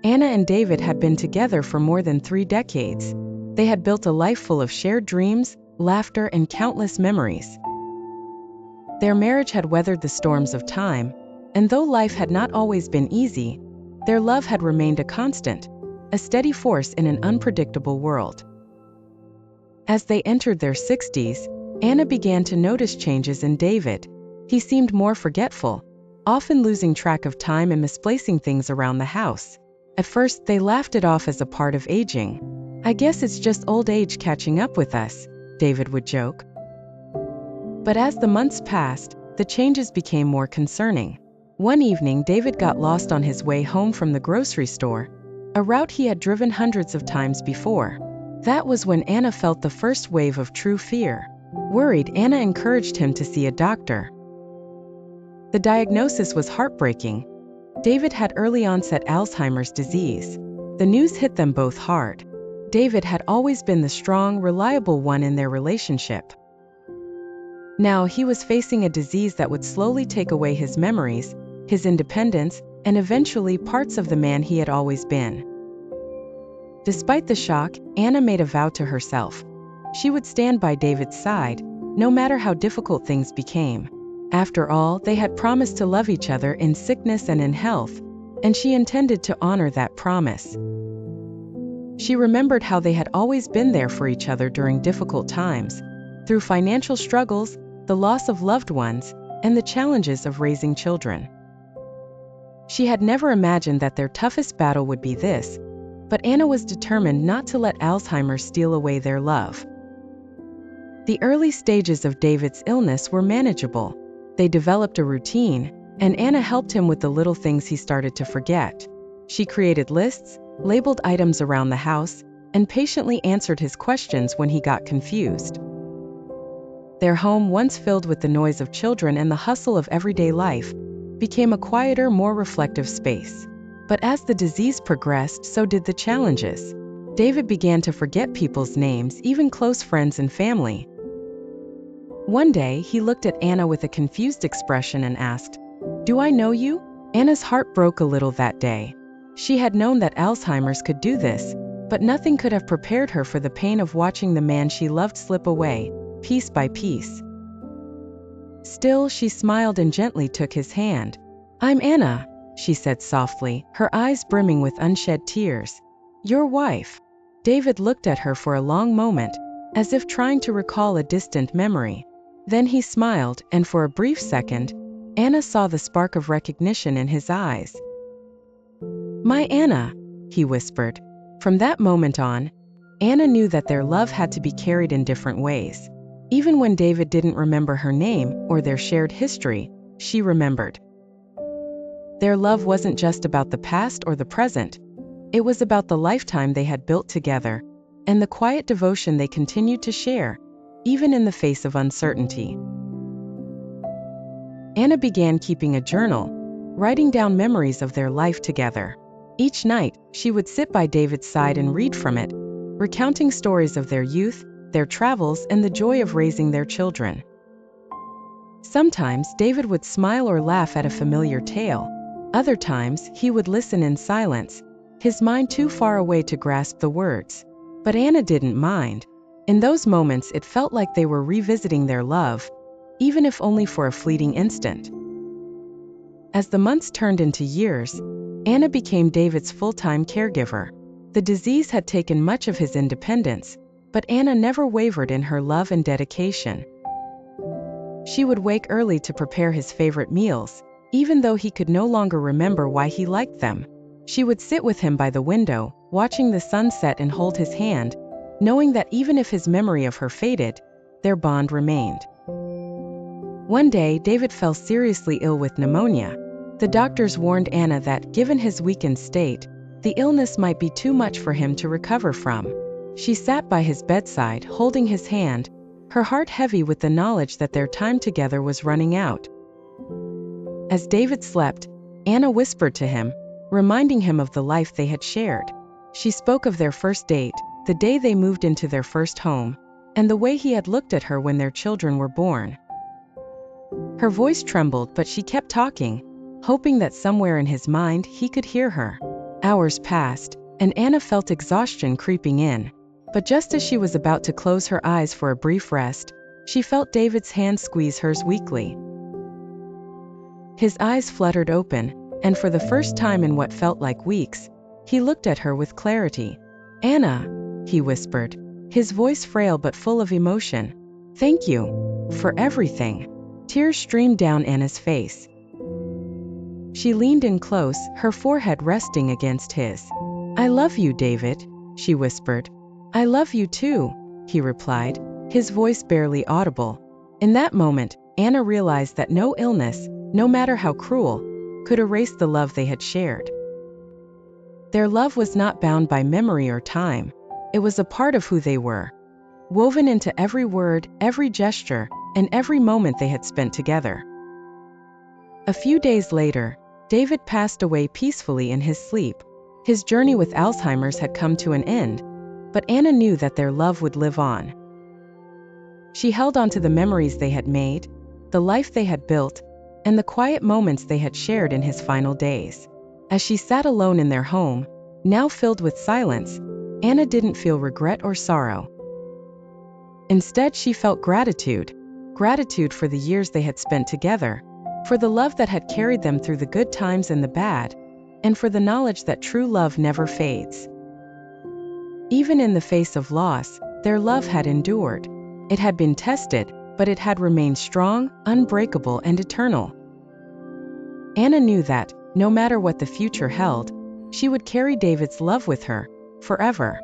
Anna and David had been together for more than 3 decades. They had built a life full of shared dreams, laughter, and countless memories. Their marriage had weathered the storms of time, and though life had not always been easy, their love had remained a constant, a steady force in an unpredictable world. As they entered their 60s, Anna began to notice changes in David. He seemed more forgetful, often losing track of time and misplacing things around the house. At first, they laughed it off as a part of aging. "I guess it's just old age catching up with us," David would joke. But as the months passed, the changes became more concerning. One evening, David got lost on his way home from the grocery store, a route he had driven hundreds of times before. That was when Anna felt the first wave of true fear. Worried, Anna encouraged him to see a doctor. The diagnosis was heartbreaking. David had early-onset Alzheimer's disease. The news hit them both hard. David had always been the strong, reliable one in their relationship. Now he was facing a disease that would slowly take away his memories, his independence, and eventually parts of the man he had always been. Despite the shock, Anna made a vow to herself. She would stand by David's side, no matter how difficult things became. After all, they had promised to love each other in sickness and in health, and she intended to honor that promise. She remembered how they had always been there for each other during difficult times, through financial struggles, the loss of loved ones, and the challenges of raising children. She had never imagined that their toughest battle would be this, but Anna was determined not to let Alzheimer's steal away their love. The early stages of David's illness were manageable. They developed a routine, and Anna helped him with the little things he started to forget. She created lists, labeled items around the house, and patiently answered his questions when he got confused. Their home, once filled with the noise of children and the hustle of everyday life, became a quieter, more reflective space. But as the disease progressed, so did the challenges. David began to forget people's names, even close friends and family. One day, he looked at Anna with a confused expression and asked, "Do I know you?" Anna's heart broke a little that day. She had known that Alzheimer's could do this, but nothing could have prepared her for the pain of watching the man she loved slip away, piece by piece. Still, she smiled and gently took his hand. "I'm Anna," she said softly, her eyes brimming with unshed tears. "Your wife." David looked at her for a long moment, as if trying to recall a distant memory. Then he smiled, and for a brief second, Anna saw the spark of recognition in his eyes. "My Anna," he whispered. From that moment on, Anna knew that their love had to be carried in different ways. Even when David didn't remember her name or their shared history, she remembered. Their love wasn't just about the past or the present. It was about the lifetime they had built together, and the quiet devotion they continued to share, even in the face of uncertainty. Anna began keeping a journal, writing down memories of their life together. Each night, she would sit by David's side and read from it, recounting stories of their youth, their travels, and the joy of raising their children. Sometimes, David would smile or laugh at a familiar tale. Other times, he would listen in silence, his mind too far away to grasp the words. But Anna didn't mind. In those moments, it felt like they were revisiting their love, even if only for a fleeting instant. As the months turned into years, Anna became David's full-time caregiver. The disease had taken much of his independence, but Anna never wavered in her love and dedication. She would wake early to prepare his favorite meals, even though he could no longer remember why he liked them. She would sit with him by the window, watching the sun set, and hold his hand, knowing that even if his memory of her faded, their bond remained. One day, David fell seriously ill with pneumonia. The doctors warned Anna that, given his weakened state, the illness might be too much for him to recover from. She sat by his bedside, holding his hand, her heart heavy with the knowledge that their time together was running out. As David slept, Anna whispered to him, reminding him of the life they had shared. She spoke of their first date, the day they moved into their first home, and the way he had looked at her when their children were born. Her voice trembled, but she kept talking, hoping that somewhere in his mind he could hear her. Hours passed, and Anna felt exhaustion creeping in. But just as she was about to close her eyes for a brief rest, she felt David's hand squeeze hers weakly. His eyes fluttered open, and for the first time in what felt like weeks, he looked at her with clarity. "Anna," he whispered, his voice frail but full of emotion. "Thank you for everything." Tears streamed down Anna's face. She leaned in close, her forehead resting against his. "I love you, David," she whispered. "I love you too," he replied, his voice barely audible. In that moment, Anna realized that no illness, no matter how cruel, could erase the love they had shared. Their love was not bound by memory or time. It was a part of who they were, woven into every word, every gesture, and every moment they had spent together. A few days later, David passed away peacefully in his sleep. His journey with Alzheimer's had come to an end, but Anna knew that their love would live on. She held on to the memories they had made, the life they had built, and the quiet moments they had shared in his final days. As she sat alone in their home, now filled with silence, Anna didn't feel regret or sorrow. Instead, she felt gratitude for the years they had spent together, for the love that had carried them through the good times and the bad, and for the knowledge that true love never fades. Even in the face of loss, their love had endured. It had been tested, but it had remained strong, unbreakable, and eternal. Anna knew that, no matter what the future held, she would carry David's love with her, forever.